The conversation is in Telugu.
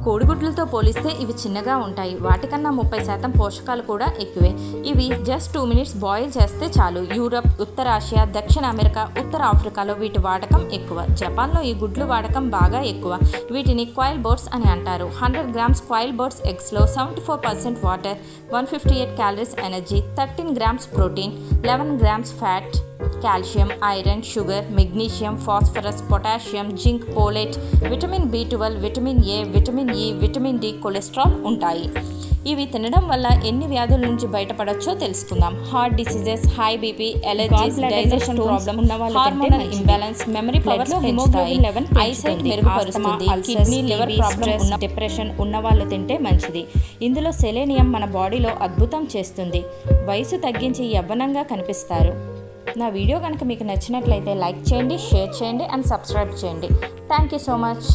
కోడిగుడ్లతో పోలిస్తే ఇవి చిన్నగా ఉంటాయి. వాటికన్నా 30% పోషకాలు కూడా ఎక్కువే. ఇవి జస్ట్ 2 మినిట్స్ బాయిల్ చేస్తే చాలు. యూరప్, ఉత్తరాసియా, దక్షిణ అమెరికా, ఉత్తర ఆఫ్రికాలో వీటి వాడకం ఎక్కువ. జపాన్లో ఈ గుడ్లు వాడకం బాగా ఎక్కువ. వీటిని క్వైల్ బర్డ్స్ అని అంటారు. 100 గ్రామ్స్ క్వైల్ బర్డ్స్ ఎగ్స్లో 74% water, 158 calories energy, 13 grams protein, 11 grams fat, calcium, iron, sugar, magnesium, phosphorus, potassium, zinc, folate, vitamin B12, vitamin A, vitamin E, vitamin D, cholesterol ఉంటాయి. ఇవి తినడం వల్ల ఎన్ని వ్యాధుల నుంచి బయటపడొచ్చో తెలుసుకుందాం. Heart diseases, high BP, allergies, digestion problem, hormonal imbalance, memory powers పెంచుతాయి, ఐసైట్ మెరుగుపరుస్తుంది, కిడ్నీ, లివర్ ప్రాబ్లం ఉన్న, డిప్రెషన్ ఉన్న వాళ్ళు తింటే మంచిది. ఇందులో సెలేనియం మన బాడీలో అద్భుతం చేస్తుంది. వయసు తగ్గించి యవ్వనంగా కనిపిస్తారు. నా వీడియో కనుక మీకు నచ్చినట్లయితే లైక్ చేయండి, షేర్ చేయండి అండ్ సబ్స్క్రైబ్ చేయండి. Thank you so much.